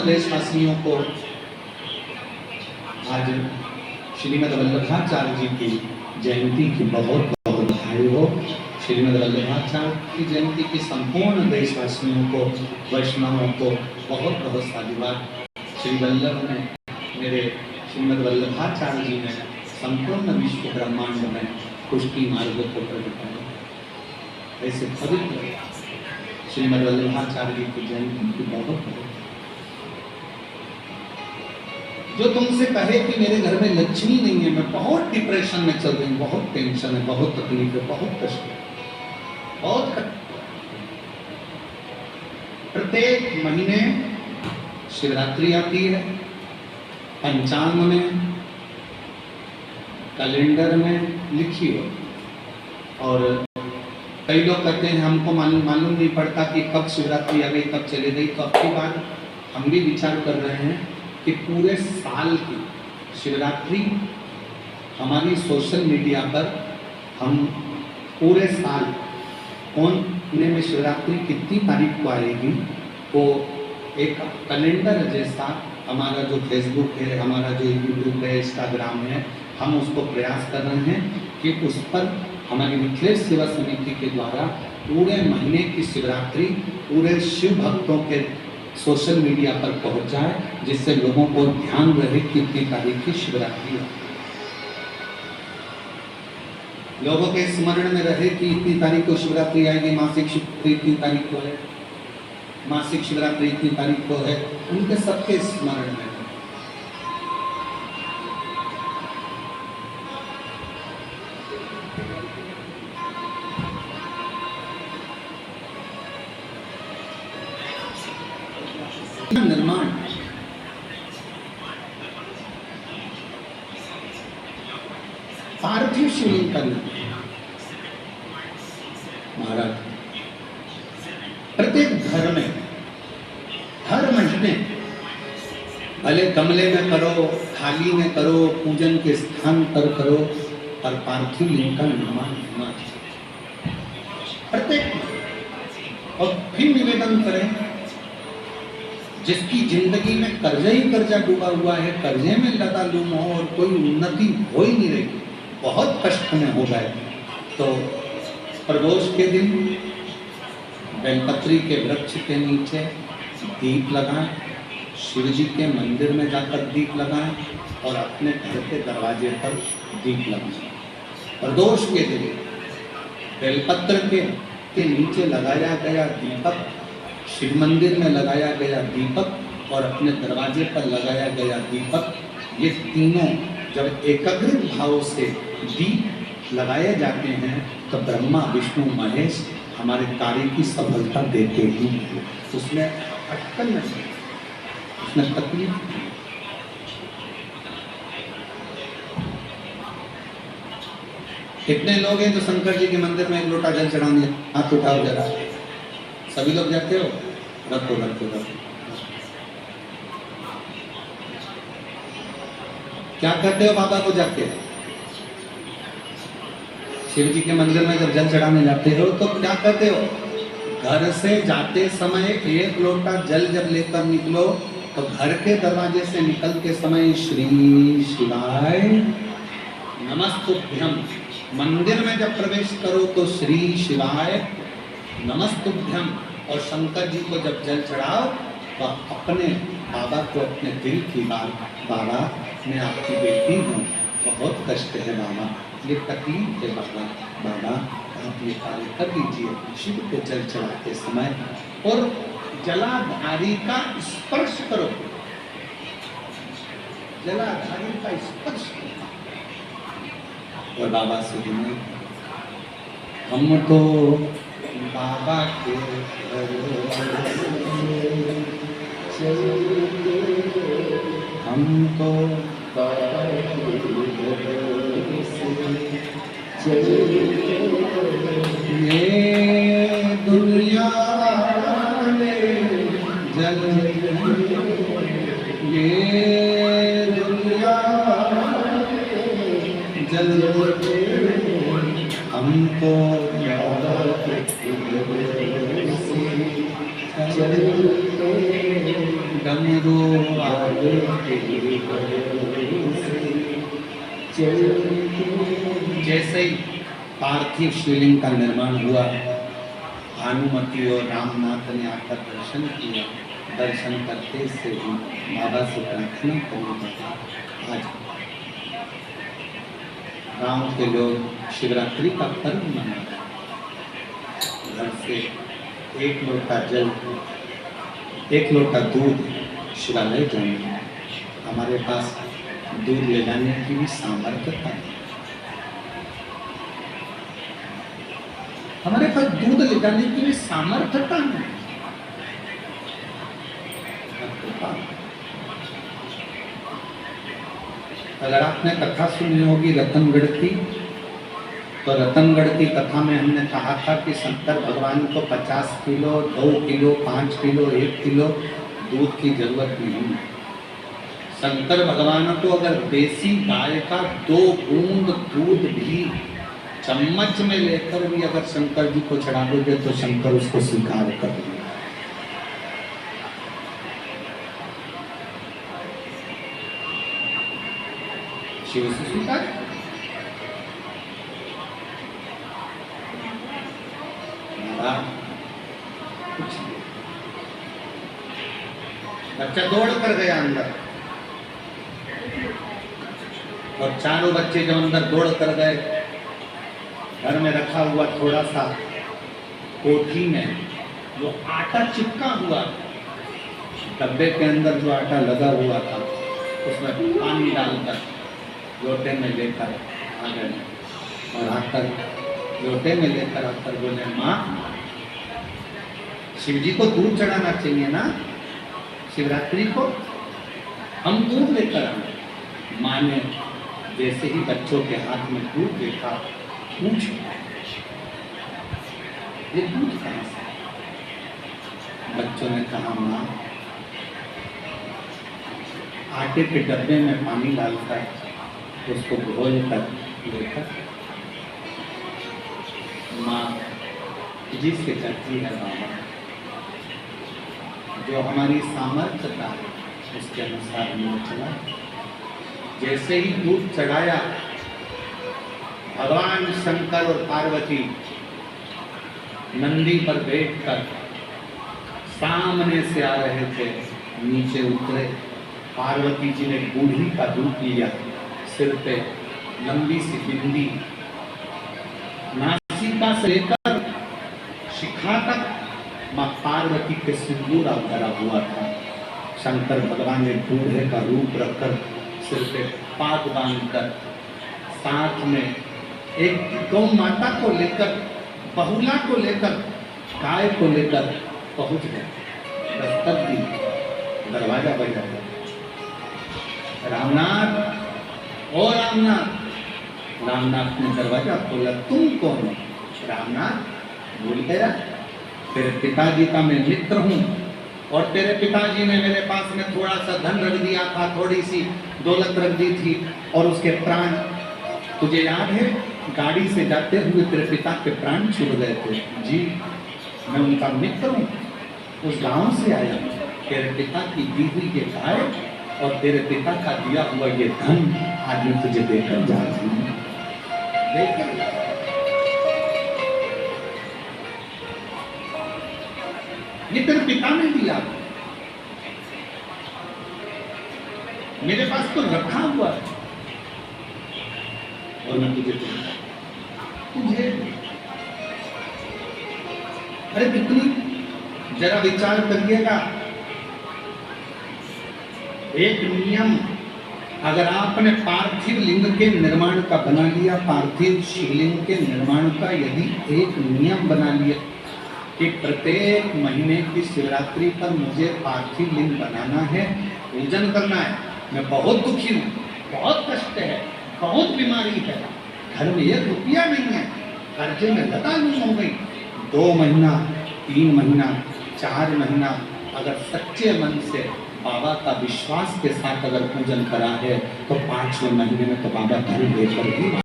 देशवासियों को आज श्रीमद् वल्लभाचार्य जी की जयंती की बहुत बहुत बधाई हो। श्रीमद् वल्लभाचार्य की जयंती की संपूर्ण देशवासियों को, वैष्णवों को बहुत बहुत साधुवाद। श्री वल्लभ ने, मेरे श्रीमद् वल्लभाचार्य जी ने संपूर्ण विश्व ब्रह्मांड में पुष्टि मार्ग को प्रगटाया। ऐसे पवित्र श्रीमद् वल्लभाचार्य जी की जयंती की बहुत जो तुमसे कहे कि मेरे घर में लक्ष्मी नहीं है, मैं बहुत डिप्रेशन में चल रही हूँ, बहुत टेंशन है, बहुत तकलीफ है, बहुत कष्ट है, बहुत प्रत्येक महीने शिवरात्रि आती है, पंचांग में, कैलेंडर में लिखी हो। और कई लोग कहते हैं हमको मालूम नहीं पड़ता कि कब शिवरात्रि आ गई, कब चली गई। तो अब की बार हम भी विचार कर रहे हैं कि पूरे साल की शिवरात्रि हमारी सोशल मीडिया पर हम पूरे साल कौन महीने में शिवरात्रि कितनी तारीख को आएगी, वो एक कैलेंडर जैसा हमारा जो फेसबुक है, हमारा जो यूट्यूब है, इंस्टाग्राम है, हम उसको प्रयास कर रहे हैं कि उस पर हमारी मिथिलेश सेवा समिति के द्वारा पूरे महीने की शिवरात्रि पूरे शिव भक्तों के सोशल मीडिया पर पहुंच जाए, जिससे लोगों को ध्यान रहे कितनी तारीख की शिवरात्रि है, लोगों के स्मरण में रहे कि इतनी तारीख को शिवरात्रि आएगी, मासिक शिवरात्रि इतनी तारीख को है, मासिक शिवरात्रि इतनी तारीख को है, उनके सबके स्मरण में। निर्माण पार्थिव शिवलिंग करना महाराज प्रत्येक घर में हर महीने, भले गमले में करो, थाली में करो, पूजन के स्थान पर करो, और पार्थिव लिंग का निर्माण होना प्रत्येक। और फिर निवेदन करें, जिसकी जिंदगी में कर्जा ही कर्जा डूबा हुआ है, कर्जे में लतालूम हो और कोई उन्नति हो ही नहीं रही, बहुत कष्ट में हो गए, तो प्रदोष के दिन बेलपत्री के वृक्ष के नीचे दीप लगाएं, शिव जी के मंदिर में जाकर दीप लगाएं और अपने घर के दरवाजे पर दीप लगाएं। प्रदोष के दिन बेलपत्र के नीचे लगाया गया दीपक, शिव मंदिर में लगाया गया दीपक और अपने दरवाजे पर लगाया गया दीपक, ये तीनों जब एकाग्रित भाव से दीप लगाए जाते हैं तो ब्रह्मा विष्णु महेश हमारे कार्य की सफलता देते ही हैं। उसमें अटकल नहीं, उसमें तकलीफ नहीं। कितने लोग हैं जो शंकर जी के मंदिर में एक लोटा जल चढ़ाने, हाथ उठाओ जरा, सभी लोग जाते हो? रखो रखो रखो। क्या कहते हो बाबा को जाके? शिव जी के मंदिर में जब जल चढ़ाने जाते हो तो क्या कहते हो? घर से जाते समय एक लोटा जल जब लेकर निकलो तो घर के दरवाजे से निकलते समय श्री शिवाय नमस्तुभ्यम, मंदिर में जब प्रवेश करो तो श्री शिवाय नमस्तुभ्यम, और शंकर जी को जब जल चढ़ाओ तो अपने बाबा को अपने दिल की बात, बाबा मैं आपकी बेटी हूँ, बहुत कष्ट है बाबा, ये तकलीफ है बाबा, बाबा आप ये कार्य कर दीजिए। शिव को जल चढ़ाते समय और जलाधारी का स्पर्श करो, जलाधारी का स्पर्श करो और बाबा से जुड़ो। हम तो बाबा के हम तो ये दुनिया जल, ये दुनिया जल, हमको डमरू आगे जैसे ही पार्थिव शिवलिंग का निर्माण हुआ, भानुमति और रामनाथ ने आकर दर्शन किया। दर्शन करते से ही बाबा से प्रार्थना करनी पड़ी। आज गांव के लोग शिवरात्रि का पर्व मना रहे हैं। घर से एक लोटा जल, एक लोटा दूध शिवालय जाएंगे। हमारे पास दूध ले जाने की भी सामर्थ्यता है। हमारे पास दूध ले जाने की भी सामर्थ्यता है। अगर आपने कथा सुनी होगी रतनगढ़ की, तो रतनगढ़ की कथा में हमने कहा था कि शंकर भगवान को 50 किलो, 2 किलो, 5 किलो, 1 किलो दूध की जरूरत नहीं। शंकर भगवान को अगर देसी गाय का 2 बूंद दूध भी चम्मच में लेकर भी अगर शंकर जी को चढ़ा दोगे तो शंकर उसको स्वीकार कर लेंगे। शिव से स्वीकार। बच्चा दौड़ कर गया अंदर, और चारों बच्चे जब अंदर दौड़ कर गए, घर में रखा हुआ थोड़ा सा कोठी में जो आटा चिपका हुआ, डब्बे के अंदर जो आटा लगा हुआ था, उसमें पानी डालकर लोटे में लेकर आ गए, और आकर लोटे में लेकर आकर बोले, माँ शिव जी को दूध चढ़ाना चाहिए ना, शिवरात्रि को हम दूध लेकर आए। माँ ने जैसे ही बच्चों के हाथ में दूध देखा, पूछ ये दूध कहाँ से? बच्चों ने कहा, माँ आटे के डब्बे में पानी डालकर उसको घोल कर लेकर माँ जिससे करती है बाबा, जो हमारी सामर्थ्यता है उसके अनुसार हमने चला। जैसे ही दूध चढ़ाया, भगवान शंकर और पार्वती नंदी पर बैठकर सामने से आ रहे थे, नीचे उतरे। पार्वती जी ने बूढ़ी का रूप लिया, सिर पे लंबी सी बिंदी, नासिका से लेकर शिखा तक मां पार्वती के सिंदूर भरा हुआ था। शंकर भगवान ने बूढ़े का रूप रखकर सिर पे पाग बांधकर साथ में एक गौ माता को लेकर, बहुला को लेकर, गाय को लेकर पहुंच गए। दस्तक दी, दरवाजा बजा। रामनाथ, ओ रामनाथ। रामनाथ ने दरवाजा खोला। तुम कौन हो? रामनाथ भूल गया, तेरे पिताजी का मैं मित्र हूँ, और तेरे पिताजी ने मेरे पास में थोड़ा सा धन रख दिया था, थोड़ी सी दौलत रख दी थी, और उसके प्राण तुझे याद है? गाड़ी से जाते हुए तेरे पिता के प्राण छूट गए थे। जी, मैं उनका मित्र हूँ, उस गांव से आया। तेरे पिता की दी हुई ये गाय और तेरे पिता का दिया हुआ ये धन आज मैं तुझे देकर जा रही हूँ। ये तेरे पिता ने दिया, मेरे पास तो रखा हुआ है, और मैं तुझे अरे कितनी, जरा विचार करिएगा। एक नियम अगर आपने पार्थिव लिंग के निर्माण का बना लिया, पार्थिव शिवलिंग के निर्माण का यदि एक नियम बना लिया कि प्रत्येक महीने की शिवरात्रि पर मुझे पार्थिव लिंग बनाना है, पूजन करना है। मैं बहुत दुखी हूँ, बहुत कष्ट है, बहुत बीमारी है, घर में 1 रुपया नहीं है, कर्जे में लता नहीं हो गई। 2 महीना, 3 महीना, 4 महीना अगर सच्चे मन से बाबा का विश्वास के साथ अगर पूजन करा है, तो 5वें महीने में तो बाबा धन देकर ही